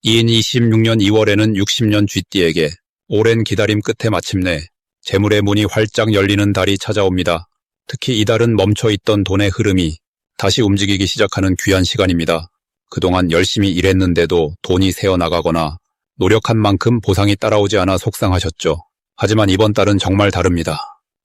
2026년 2월에는 60년 쥐띠에게 오랜 기다림 끝에 마침내 재물의 문이 활짝 열리는 달이 찾아옵니다. 특히 이 달은 멈춰있던 돈의 흐름이 다시 움직이기 시작하는 귀한 시간입니다. 그동안 열심히 일했는데도 돈이 새어나가거나 노력한 만큼 보상이 따라오지 않아 속상하셨죠. 하지만 이번 달은 정말 다릅니다.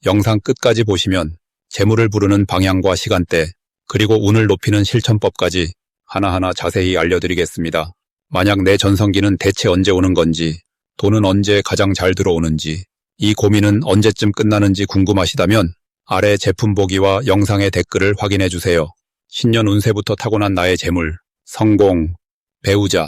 영상 끝까지 보시면 재물을 부르는 방향과 시간대, 그리고 운을 높이는 실천법까지 하나하나 자세히 알려드리겠습니다. 만약 내 전성기는 대체 언제 오는 건지, 돈은 언제 가장 잘 들어오는지, 이 고민은 언제쯤 끝나는지 궁금하시다면 아래 제품 보기와 영상의 댓글을 확인해주세요. 신년 운세부터 타고난 나의 재물, 성공, 배우자,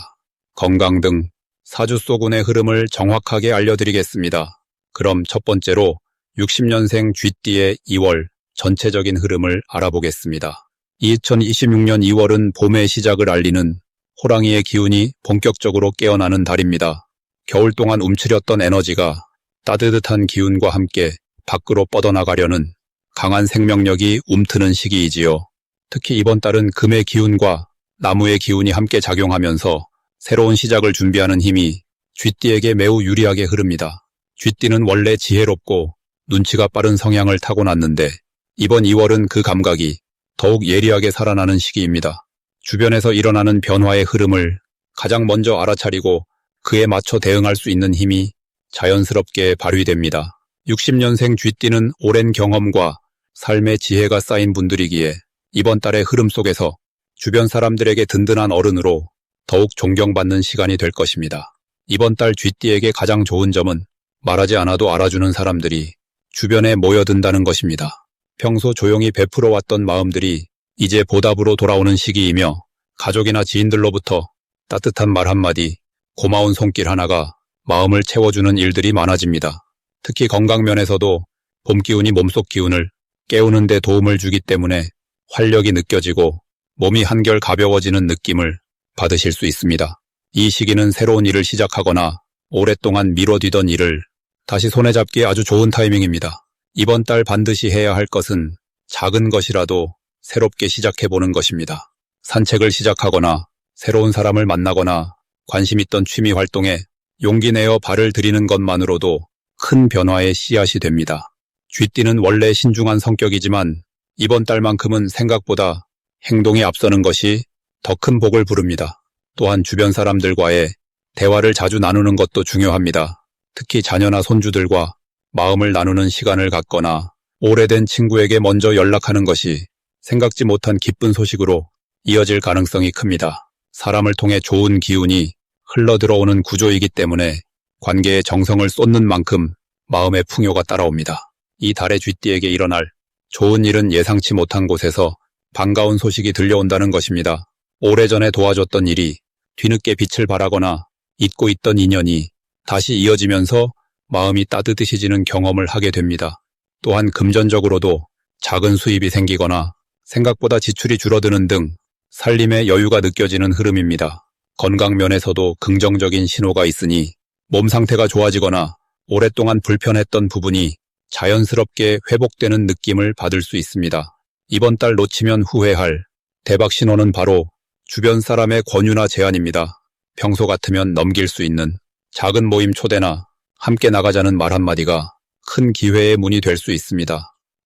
건강 등 사주 속 운의 흐름을 정확하게 알려드리겠습니다. 그럼 첫 번째로 60년생 쥐띠의 2월 전체적인 흐름을 알아보겠습니다. 2026년 2월은 봄의 시작을 알리는 호랑이의 기운이 본격적으로 깨어나는 달입니다. 겨울 동안 움츠렸던 에너지가 따뜻한 기운과 함께 밖으로 뻗어나가려는 강한 생명력이 움트는 시기이지요. 특히 이번 달은 금의 기운과 나무의 기운이 함께 작용하면서 새로운 시작을 준비하는 힘이 쥐띠에게 매우 유리하게 흐릅니다. 쥐띠는 원래 지혜롭고 눈치가 빠른 성향을 타고났는데 이번 2월은 그 감각이 더욱 예리하게 살아나는 시기입니다. 주변에서 일어나는 변화의 흐름을 가장 먼저 알아차리고 그에 맞춰 대응할 수 있는 힘이 자연스럽게 발휘됩니다. 60년생 쥐띠는 오랜 경험과 삶의 지혜가 쌓인 분들이기에 이번 달의 흐름 속에서 주변 사람들에게 든든한 어른으로 더욱 존경받는 시간이 될 것입니다. 이번 달 쥐띠에게 가장 좋은 점은 말하지 않아도 알아주는 사람들이 주변에 모여든다는 것입니다. 평소 조용히 베풀어왔던 마음들이 이제 보답으로 돌아오는 시기이며 가족이나 지인들로부터 따뜻한 말 한마디, 고마운 손길 하나가 마음을 채워주는 일들이 많아집니다. 특히 건강 면에서도 봄 기운이 몸속 기운을 깨우는 데 도움을 주기 때문에 활력이 느껴지고 몸이 한결 가벼워지는 느낌을 받으실 수 있습니다. 이 시기는 새로운 일을 시작하거나 오랫동안 미뤄두던 일을 다시 손에 잡기에 아주 좋은 타이밍입니다. 이번 달 반드시 해야 할 것은 작은 것이라도 새롭게 시작해보는 것입니다. 산책을 시작하거나 새로운 사람을 만나거나 관심 있던 취미 활동에 용기 내어 발을 들이는 것만으로도 큰 변화의 씨앗이 됩니다. 쥐띠는 원래 신중한 성격이지만 이번 달만큼은 생각보다 행동에 앞서는 것이 더 큰 복을 부릅니다. 또한 주변 사람들과의 대화를 자주 나누는 것도 중요합니다. 특히 자녀나 손주들과 마음을 나누는 시간을 갖거나 오래된 친구에게 먼저 연락하는 것이 생각지 못한 기쁜 소식으로 이어질 가능성이 큽니다. 사람을 통해 좋은 기운이 흘러들어오는 구조이기 때문에 관계에 정성을 쏟는 만큼 마음의 풍요가 따라옵니다. 이 달의 쥐띠에게 일어날 좋은 일은 예상치 못한 곳에서 반가운 소식이 들려온다는 것입니다. 오래전에 도와줬던 일이 뒤늦게 빛을 발하거나 잊고 있던 인연이 다시 이어지면서 마음이 따뜻해지는 경험을 하게 됩니다. 또한 금전적으로도 작은 수입이 생기거나 생각보다 지출이 줄어드는 등 살림의 여유가 느껴지는 흐름입니다. 건강 면에서도 긍정적인 신호가 있으니 몸 상태가 좋아지거나 오랫동안 불편했던 부분이 자연스럽게 회복되는 느낌을 받을 수 있습니다. 이번 달 놓치면 후회할 대박 신호는 바로 주변 사람의 권유나 제안입니다. 평소 같으면 넘길 수 있는 작은 모임 초대나 함께 나가자는 말 한마디가 큰 기회의 문이 될 수 있습니다.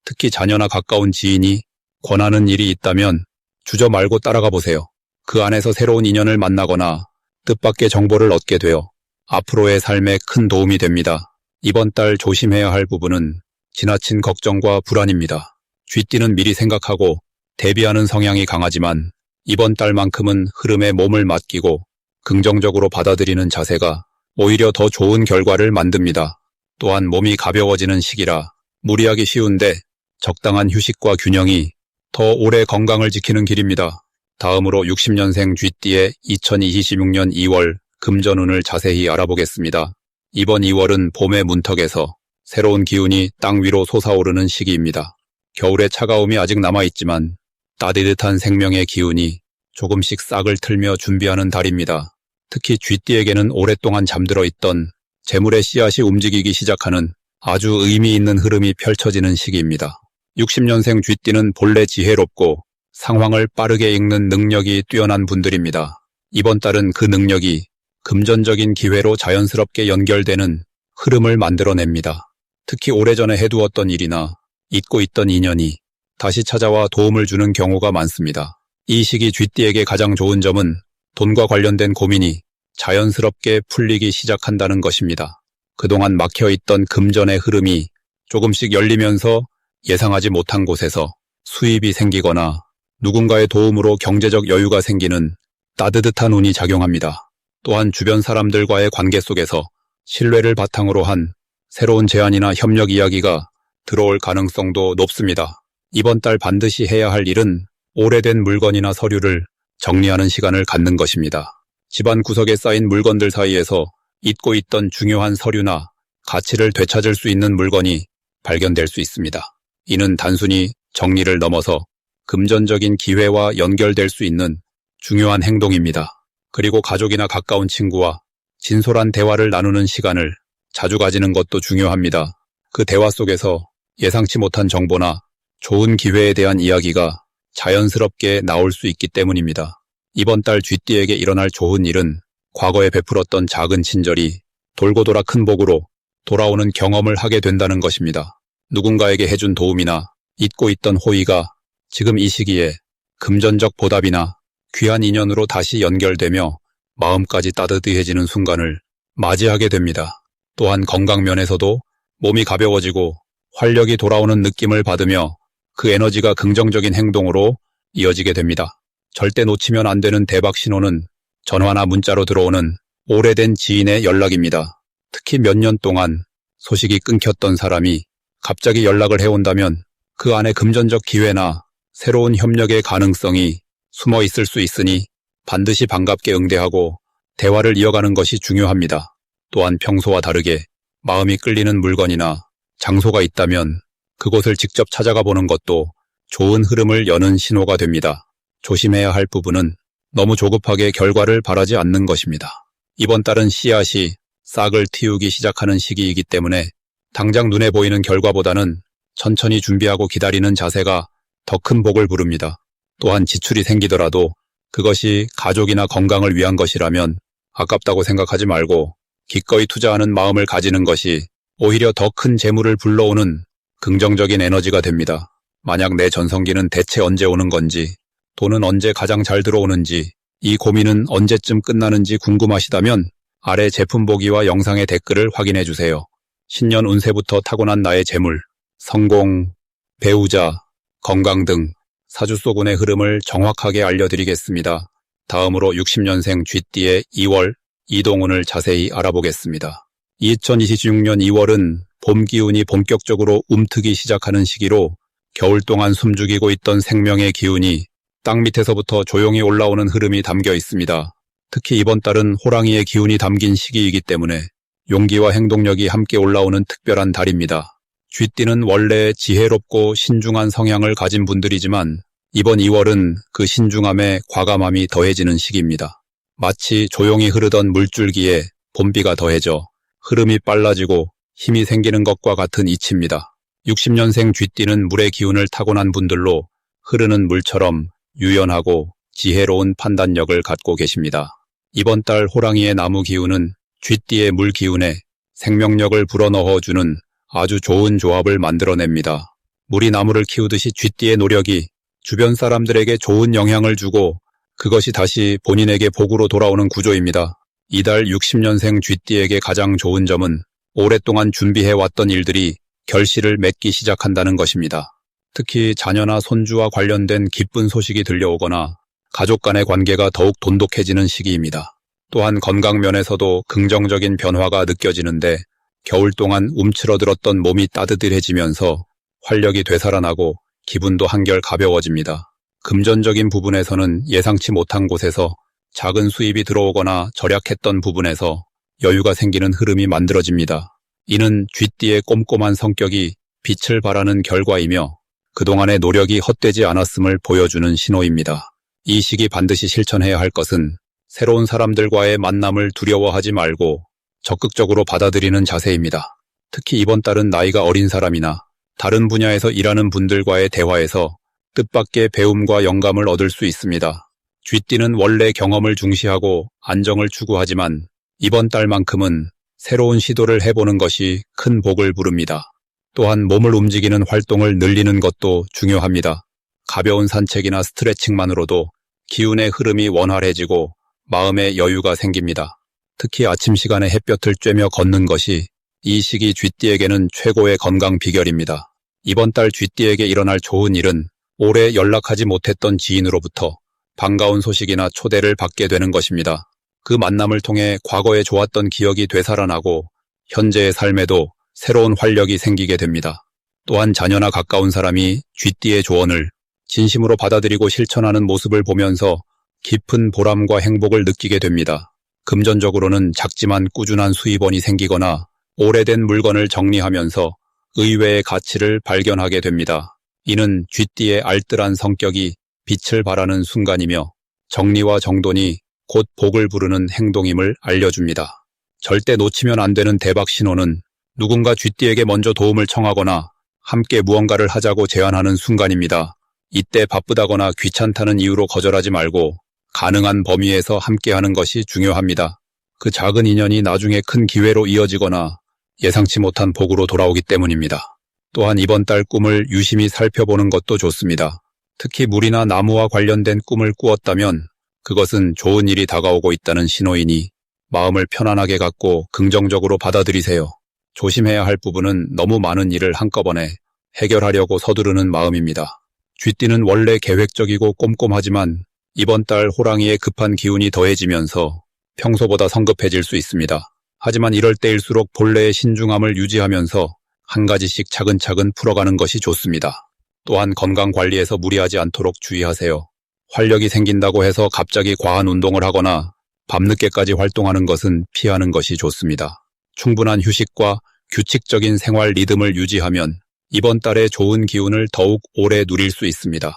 특히 자녀나 가까운 지인이 권하는 일이 있다면 주저 말고 따라가 보세요. 그 안에서 새로운 인연을 만나거나 뜻밖의 정보를 얻게 되어 앞으로의 삶에 큰 도움이 됩니다. 이번 달 조심해야 할 부분은 지나친 걱정과 불안입니다. 쥐띠는 미리 생각하고 대비하는 성향이 강하지만 이번 달만큼은 흐름에 몸을 맡기고 긍정적으로 받아들이는 자세가 오히려 더 좋은 결과를 만듭니다. 또한 몸이 가벼워지는 시기라 무리하기 쉬운데 적당한 휴식과 균형이 더 오래 건강을 지키는 길입니다. 다음으로 60년생 쥐띠의 2026년 2월 금전운을 자세히 알아보겠습니다. 이번 2월은 봄의 문턱에서 새로운 기운이 땅 위로 솟아오르는 시기입니다. 겨울의 차가움이 아직 남아있지만 따뜻한 생명의 기운이 조금씩 싹을 틀며 준비하는 달입니다. 특히 쥐띠에게는 오랫동안 잠들어 있던 재물의 씨앗이 움직이기 시작하는 아주 의미 있는 흐름이 펼쳐지는 시기입니다. 60년생 쥐띠는 본래 지혜롭고 상황을 빠르게 읽는 능력이 뛰어난 분들입니다. 이번 달은 그 능력이 금전적인 기회로 자연스럽게 연결되는 흐름을 만들어냅니다. 특히 오래전에 해두었던 일이나 잊고 있던 인연이 다시 찾아와 도움을 주는 경우가 많습니다. 이 시기 쥐띠에게 가장 좋은 점은 돈과 관련된 고민이 자연스럽게 풀리기 시작한다는 것입니다. 그동안 막혀있던 금전의 흐름이 조금씩 열리면서 예상하지 못한 곳에서 수입이 생기거나 누군가의 도움으로 경제적 여유가 생기는 따뜻한 운이 작용합니다. 또한 주변 사람들과의 관계 속에서 신뢰를 바탕으로 한 새로운 제안이나 협력 이야기가 들어올 가능성도 높습니다. 이번 달 반드시 해야 할 일은 오래된 물건이나 서류를 정리하는 시간을 갖는 것입니다. 집안 구석에 쌓인 물건들 사이에서 잊고 있던 중요한 서류나 가치를 되찾을 수 있는 물건이 발견될 수 있습니다. 이는 단순히 정리를 넘어서 금전적인 기회와 연결될 수 있는 중요한 행동입니다. 그리고 가족이나 가까운 친구와 진솔한 대화를 나누는 시간을 자주 가지는 것도 중요합니다. 그 대화 속에서 예상치 못한 정보나 좋은 기회에 대한 이야기가 자연스럽게 나올 수 있기 때문입니다. 이번 달 쥐띠에게 일어날 좋은 일은 과거에 베풀었던 작은 친절이 돌고 돌아 큰 복으로 돌아오는 경험을 하게 된다는 것입니다. 누군가에게 해준 도움이나 잊고 있던 호의가 지금 이 시기에 금전적 보답이나 귀한 인연으로 다시 연결되며 마음까지 따뜻해지는 순간을 맞이하게 됩니다. 또한 건강 면에서도 몸이 가벼워지고 활력이 돌아오는 느낌을 받으며 그 에너지가 긍정적인 행동으로 이어지게 됩니다. 절대 놓치면 안 되는 대박 신호는 전화나 문자로 들어오는 오래된 지인의 연락입니다. 특히 몇 년 동안 소식이 끊겼던 사람이 갑자기 연락을 해온다면 그 안에 금전적 기회나 새로운 협력의 가능성이 숨어 있을 수 있으니 반드시 반갑게 응대하고 대화를 이어가는 것이 중요합니다. 또한 평소와 다르게 마음이 끌리는 물건이나 장소가 있다면 그곳을 직접 찾아가 보는 것도 좋은 흐름을 여는 신호가 됩니다. 조심해야 할 부분은 너무 조급하게 결과를 바라지 않는 것입니다. 이번 달은 씨앗이 싹을 틔우기 시작하는 시기이기 때문에 당장 눈에 보이는 결과보다는 천천히 준비하고 기다리는 자세가 더 큰 복을 부릅니다. 또한 지출이 생기더라도 그것이 가족이나 건강을 위한 것이라면 아깝다고 생각하지 말고 기꺼이 투자하는 마음을 가지는 것이 오히려 더 큰 재물을 불러오는 긍정적인 에너지가 됩니다. 만약 내 전성기는 대체 언제 오는 건지, 돈은 언제 가장 잘 들어오는지, 이 고민은 언제쯤 끝나는지 궁금하시다면 아래 제품 보기와 영상의 댓글을 확인해 주세요. 신년 운세부터 타고난 나의 재물, 성공, 배우자, 건강 등 사주속운의 흐름을 정확하게 알려드리겠습니다. 다음으로 60년생 쥐띠의 2월 이동운을 자세히 알아보겠습니다. 2026년 2월은 봄 기운이 본격적으로 움트기 시작하는 시기로 겨울 동안 숨죽이고 있던 생명의 기운이 땅 밑에서부터 조용히 올라오는 흐름이 담겨 있습니다. 특히 이번 달은 호랑이의 기운이 담긴 시기이기 때문에 용기와 행동력이 함께 올라오는 특별한 달입니다. 쥐띠는 원래 지혜롭고 신중한 성향을 가진 분들이지만 이번 2월은 그 신중함에 과감함이 더해지는 시기입니다. 마치 조용히 흐르던 물줄기에 봄비가 더해져 흐름이 빨라지고 힘이 생기는 것과 같은 이치입니다. 60년생 쥐띠는 물의 기운을 타고난 분들로 흐르는 물처럼 유연하고 지혜로운 판단력을 갖고 계십니다. 이번 달 호랑이의 나무 기운은 쥐띠의 물 기운에 생명력을 불어넣어주는 아주 좋은 조합을 만들어냅니다. 물이 나무를 키우듯이 쥐띠의 노력이 주변 사람들에게 좋은 영향을 주고 그것이 다시 본인에게 복으로 돌아오는 구조입니다. 이달 60년생 쥐띠에게 가장 좋은 점은 오랫동안 준비해왔던 일들이 결실을 맺기 시작한다는 것입니다. 특히 자녀나 손주와 관련된 기쁜 소식이 들려오거나 가족 간의 관계가 더욱 돈독해지는 시기입니다. 또한 건강 면에서도 긍정적인 변화가 느껴지는데 겨울 동안 움츠러들었던 몸이 따뜻해지면서 활력이 되살아나고 기분도 한결 가벼워집니다. 금전적인 부분에서는 예상치 못한 곳에서 작은 수입이 들어오거나 절약했던 부분에서 여유가 생기는 흐름이 만들어집니다. 이는 쥐띠의 꼼꼼한 성격이 빛을 발하는 결과이며 그동안의 노력이 헛되지 않았음을 보여주는 신호입니다. 이 시기 반드시 실천해야 할 것은 새로운 사람들과의 만남을 두려워하지 말고 적극적으로 받아들이는 자세입니다. 특히 이번 달은 나이가 어린 사람이나 다른 분야에서 일하는 분들과의 대화에서 뜻밖의 배움과 영감을 얻을 수 있습니다. 쥐띠는 원래 경험을 중시하고 안정을 추구하지만 이번 달만큼은 새로운 시도를 해보는 것이 큰 복을 부릅니다. 또한 몸을 움직이는 활동을 늘리는 것도 중요합니다. 가벼운 산책이나 스트레칭만으로도 기운의 흐름이 원활해지고 마음의 여유가 생깁니다. 특히 아침 시간에 햇볕을 쬐며 걷는 것이 이 시기 쥐띠에게는 최고의 건강 비결입니다. 이번 달 쥐띠에게 일어날 좋은 일은 오래 연락하지 못했던 지인으로부터 반가운 소식이나 초대를 받게 되는 것입니다. 그 만남을 통해 과거에 좋았던 기억이 되살아나고 현재의 삶에도 새로운 활력이 생기게 됩니다. 또한 자녀나 가까운 사람이 쥐띠의 조언을 진심으로 받아들이고 실천하는 모습을 보면서 깊은 보람과 행복을 느끼게 됩니다. 금전적으로는 작지만 꾸준한 수입원이 생기거나 오래된 물건을 정리하면서 의외의 가치를 발견하게 됩니다. 이는 쥐띠의 알뜰한 성격이 빛을 발하는 순간이며 정리와 정돈이 곧 복을 부르는 행동임을 알려줍니다. 절대 놓치면 안 되는 대박 신호는 누군가 쥐띠에게 먼저 도움을 청하거나 함께 무언가를 하자고 제안하는 순간입니다. 이때 바쁘다거나 귀찮다는 이유로 거절하지 말고 가능한 범위에서 함께하는 것이 중요합니다. 그 작은 인연이 나중에 큰 기회로 이어지거나 예상치 못한 복으로 돌아오기 때문입니다. 또한 이번 달 꿈을 유심히 살펴보는 것도 좋습니다. 특히 물이나 나무와 관련된 꿈을 꾸었다면 그것은 좋은 일이 다가오고 있다는 신호이니 마음을 편안하게 갖고 긍정적으로 받아들이세요. 조심해야 할 부분은 너무 많은 일을 한꺼번에 해결하려고 서두르는 마음입니다. 쥐띠는 원래 계획적이고 꼼꼼하지만 이번 달 호랑이의 급한 기운이 더해지면서 평소보다 성급해질 수 있습니다. 하지만 이럴 때일수록 본래의 신중함을 유지하면서 한 가지씩 차근차근 풀어가는 것이 좋습니다. 또한 건강관리에서 무리하지 않도록 주의하세요. 활력이 생긴다고 해서 갑자기 과한 운동을 하거나 밤늦게까지 활동하는 것은 피하는 것이 좋습니다. 충분한 휴식과 규칙적인 생활 리듬을 유지하면 이번 달에 좋은 기운을 더욱 오래 누릴 수 있습니다.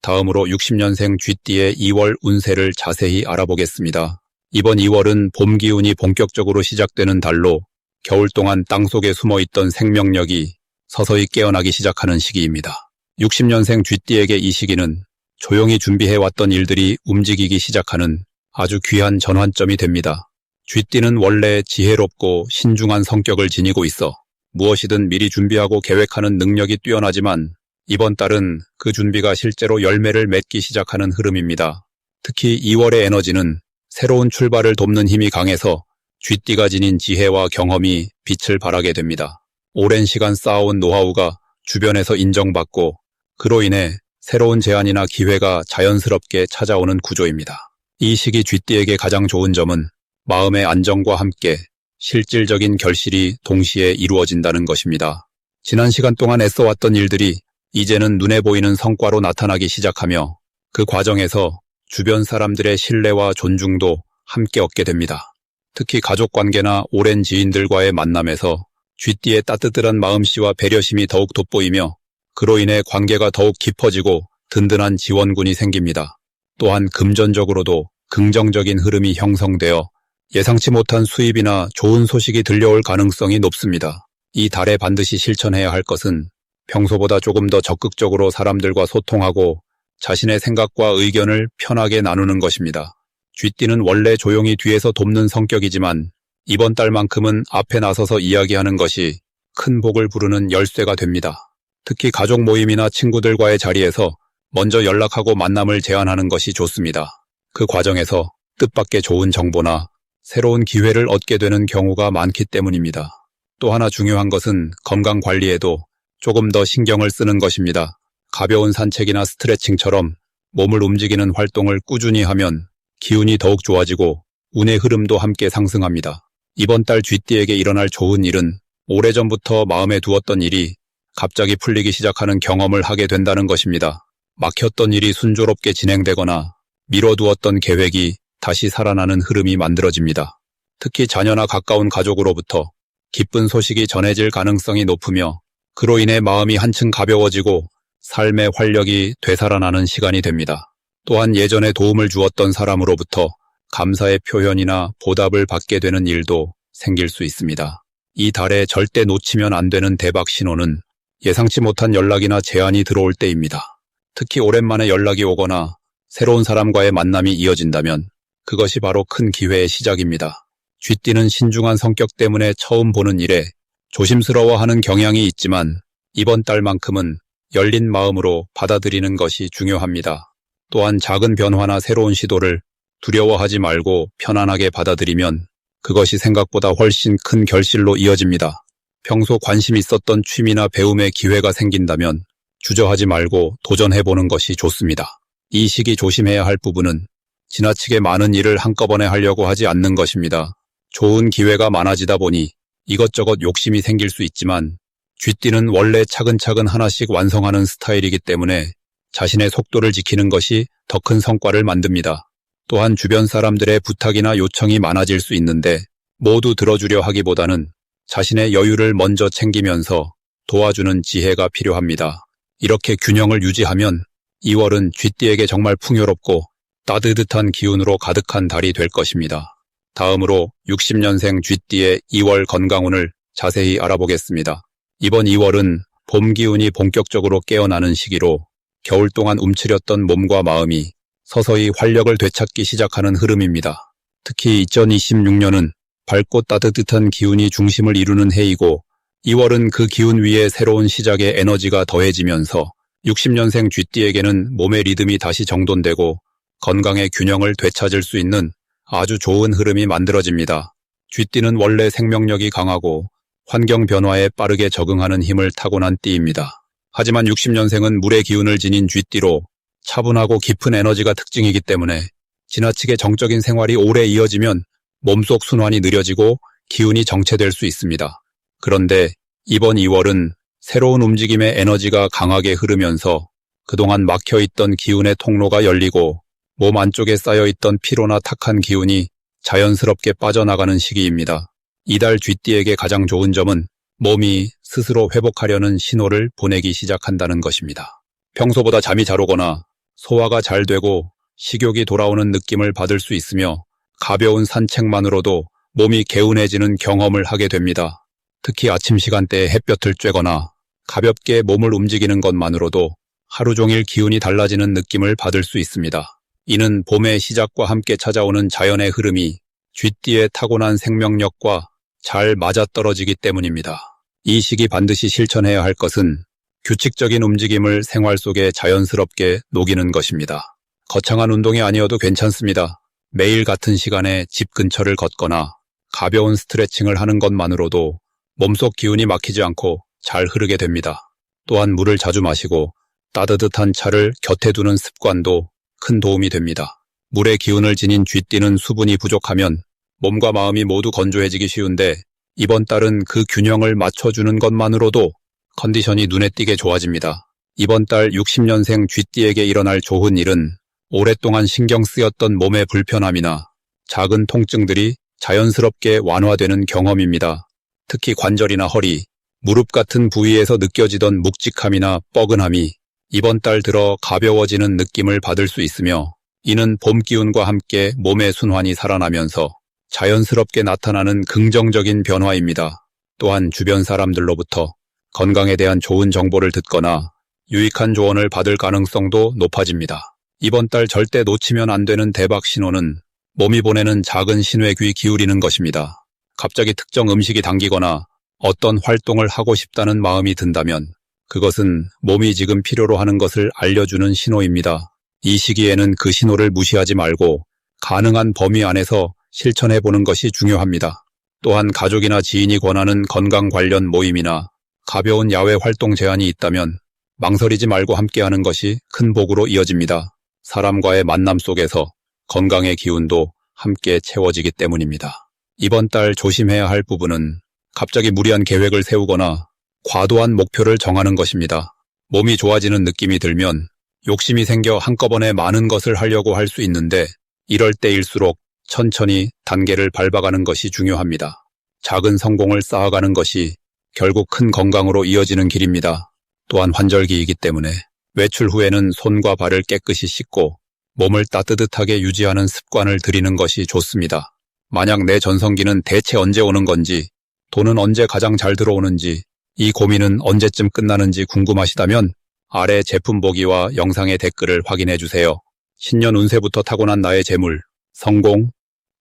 다음으로 60년생 쥐띠의 2월 운세를 자세히 알아보겠습니다. 이번 2월은 봄 기운이 본격적으로 시작되는 달로 겨울 동안 땅속에 숨어있던 생명력이 서서히 깨어나기 시작하는 시기입니다. 60년생 쥐띠에게 이 시기는 조용히 준비해왔던 일들이 움직이기 시작하는 아주 귀한 전환점이 됩니다. 쥐띠는 원래 지혜롭고 신중한 성격을 지니고 있어 무엇이든 미리 준비하고 계획하는 능력이 뛰어나지만 이번 달은 그 준비가 실제로 열매를 맺기 시작하는 흐름입니다. 특히 2월의 에너지는 새로운 출발을 돕는 힘이 강해서 쥐띠가 지닌 지혜와 경험이 빛을 발하게 됩니다. 오랜 시간 쌓아온 노하우가 주변에서 인정받고 그로 인해 새로운 제안이나 기회가 자연스럽게 찾아오는 구조입니다. 이 시기 쥐띠에게 가장 좋은 점은 마음의 안정과 함께 실질적인 결실이 동시에 이루어진다는 것입니다. 지난 시간 동안 애써왔던 일들이 이제는 눈에 보이는 성과로 나타나기 시작하며 그 과정에서 주변 사람들의 신뢰와 존중도 함께 얻게 됩니다. 특히 가족관계나 오랜 지인들과의 만남에서 쥐띠의 따뜻한 마음씨와 배려심이 더욱 돋보이며 그로 인해 관계가 더욱 깊어지고 든든한 지원군이 생깁니다. 또한 금전적으로도 긍정적인 흐름이 형성되어 예상치 못한 수입이나 좋은 소식이 들려올 가능성이 높습니다. 이 달에 반드시 실천해야 할 것은 평소보다 조금 더 적극적으로 사람들과 소통하고 자신의 생각과 의견을 편하게 나누는 것입니다. 쥐띠는 원래 조용히 뒤에서 돕는 성격이지만 이번 달만큼은 앞에 나서서 이야기하는 것이 큰 복을 부르는 열쇠가 됩니다. 특히 가족 모임이나 친구들과의 자리에서 먼저 연락하고 만남을 제안하는 것이 좋습니다. 그 과정에서 뜻밖의 좋은 정보나 새로운 기회를 얻게 되는 경우가 많기 때문입니다. 또 하나 중요한 것은 건강 관리에도 조금 더 신경을 쓰는 것입니다. 가벼운 산책이나 스트레칭처럼 몸을 움직이는 활동을 꾸준히 하면 기운이 더욱 좋아지고 운의 흐름도 함께 상승합니다. 이번 달 쥐띠에게 일어날 좋은 일은 오래전부터 마음에 두었던 일이 갑자기 풀리기 시작하는 경험을 하게 된다는 것입니다. 막혔던 일이 순조롭게 진행되거나 미뤄두었던 계획이 다시 살아나는 흐름이 만들어집니다. 특히 자녀나 가까운 가족으로부터 기쁜 소식이 전해질 가능성이 높으며 그로 인해 마음이 한층 가벼워지고 삶의 활력이 되살아나는 시간이 됩니다. 또한 예전에 도움을 주었던 사람으로부터 감사의 표현이나 보답을 받게 되는 일도 생길 수 있습니다. 이 달에 절대 놓치면 안 되는 대박 신호는 예상치 못한 연락이나 제안이 들어올 때입니다. 특히 오랜만에 연락이 오거나 새로운 사람과의 만남이 이어진다면 그것이 바로 큰 기회의 시작입니다. 쥐띠는 신중한 성격 때문에 처음 보는 일에 조심스러워하는 경향이 있지만 이번 달만큼은 열린 마음으로 받아들이는 것이 중요합니다. 또한 작은 변화나 새로운 시도를 두려워하지 말고 편안하게 받아들이면 그것이 생각보다 훨씬 큰 결실로 이어집니다. 평소 관심 있었던 취미나 배움의 기회가 생긴다면 주저하지 말고 도전해보는 것이 좋습니다. 이 시기 조심해야 할 부분은 지나치게 많은 일을 한꺼번에 하려고 하지 않는 것입니다. 좋은 기회가 많아지다 보니 이것저것 욕심이 생길 수 있지만 쥐띠는 원래 차근차근 하나씩 완성하는 스타일이기 때문에 자신의 속도를 지키는 것이 더 큰 성과를 만듭니다. 또한 주변 사람들의 부탁이나 요청이 많아질 수 있는데 모두 들어주려 하기보다는 자신의 여유를 먼저 챙기면서 도와주는 지혜가 필요합니다. 이렇게 균형을 유지하면 2월은 쥐띠에게 정말 풍요롭고 따뜻한 기운으로 가득한 달이 될 것입니다. 다음으로 60년생 쥐띠의 2월 건강운을 자세히 알아보겠습니다. 이번 2월은 봄 기운이 본격적으로 깨어나는 시기로 겨울 동안 움츠렸던 몸과 마음이 서서히 활력을 되찾기 시작하는 흐름입니다. 특히 2026년은 밝고 따뜻한 기운이 중심을 이루는 해이고 2월은 그 기운 위에 새로운 시작의 에너지가 더해지면서 60년생 쥐띠에게는 몸의 리듬이 다시 정돈되고 건강의 균형을 되찾을 수 있는 아주 좋은 흐름이 만들어집니다. 쥐띠는 원래 생명력이 강하고 환경 변화에 빠르게 적응하는 힘을 타고난 띠입니다. 하지만 60년생은 물의 기운을 지닌 쥐띠로 차분하고 깊은 에너지가 특징이기 때문에 지나치게 정적인 생활이 오래 이어지면 몸속 순환이 느려지고 기운이 정체될 수 있습니다. 그런데 이번 2월은 새로운 움직임의 에너지가 강하게 흐르면서 그동안 막혀있던 기운의 통로가 열리고 몸 안쪽에 쌓여있던 피로나 탁한 기운이 자연스럽게 빠져나가는 시기입니다. 이달 쥐띠에게 가장 좋은 점은 몸이 스스로 회복하려는 신호를 보내기 시작한다는 것입니다. 평소보다 잠이 잘 오거나 소화가 잘 되고 식욕이 돌아오는 느낌을 받을 수 있으며 가벼운 산책만으로도 몸이 개운해지는 경험을 하게 됩니다. 특히 아침 시간대에 햇볕을 쬐거나 가볍게 몸을 움직이는 것만으로도 하루 종일 기운이 달라지는 느낌을 받을 수 있습니다. 이는 봄의 시작과 함께 찾아오는 자연의 흐름이 쥐띠의 타고난 생명력과 잘 맞아떨어지기 때문입니다. 이 시기 반드시 실천해야 할 것은 규칙적인 움직임을 생활 속에 자연스럽게 녹이는 것입니다. 거창한 운동이 아니어도 괜찮습니다. 매일 같은 시간에 집 근처를 걷거나 가벼운 스트레칭을 하는 것만으로도 몸속 기운이 막히지 않고 잘 흐르게 됩니다. 또한 물을 자주 마시고 따뜻한 차를 곁에 두는 습관도 큰 도움이 됩니다. 물의 기운을 지닌 쥐띠는 수분이 부족하면 몸과 마음이 모두 건조해지기 쉬운데 이번 달은 그 균형을 맞춰주는 것만으로도 컨디션이 눈에 띄게 좋아집니다. 이번 달 60년생 쥐띠에게 일어날 좋은 일은 오랫동안 신경 쓰였던 몸의 불편함이나 작은 통증들이 자연스럽게 완화되는 경험입니다. 특히 관절이나 허리, 무릎 같은 부위에서 느껴지던 묵직함이나 뻐근함이 이번 달 들어 가벼워지는 느낌을 받을 수 있으며 이는 봄 기운과 함께 몸의 순환이 살아나면서 자연스럽게 나타나는 긍정적인 변화입니다. 또한 주변 사람들로부터 건강에 대한 좋은 정보를 듣거나 유익한 조언을 받을 가능성도 높아집니다. 이번 달 절대 놓치면 안 되는 대박 신호는 몸이 보내는 작은 신호에 귀 기울이는 것입니다. 갑자기 특정 음식이 당기거나 어떤 활동을 하고 싶다는 마음이 든다면 그것은 몸이 지금 필요로 하는 것을 알려주는 신호입니다. 이 시기에는 그 신호를 무시하지 말고 가능한 범위 안에서 실천해보는 것이 중요합니다. 또한 가족이나 지인이 권하는 건강 관련 모임이나 가벼운 야외 활동 제안이 있다면 망설이지 말고 함께하는 것이 큰 복으로 이어집니다. 사람과의 만남 속에서 건강의 기운도 함께 채워지기 때문입니다. 이번 달 조심해야 할 부분은 갑자기 무리한 계획을 세우거나 과도한 목표를 정하는 것입니다. 몸이 좋아지는 느낌이 들면 욕심이 생겨 한꺼번에 많은 것을 하려고 할 수 있는데 이럴 때일수록 천천히 단계를 밟아가는 것이 중요합니다. 작은 성공을 쌓아가는 것이 결국 큰 건강으로 이어지는 길입니다. 또한 환절기이기 때문에 외출 후에는 손과 발을 깨끗이 씻고 몸을 따뜻하게 유지하는 습관을 들이는 것이 좋습니다. 만약 내 전성기는 대체 언제 오는 건지, 돈은 언제 가장 잘 들어오는지, 이 고민은 언제쯤 끝나는지 궁금하시다면 아래 제품 보기와 영상의 댓글을 확인해 주세요. 신년 운세부터 타고난 나의 재물, 성공,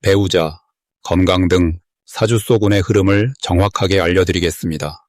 배우자, 건강 등 사주 속 운의 흐름을 정확하게 알려드리겠습니다.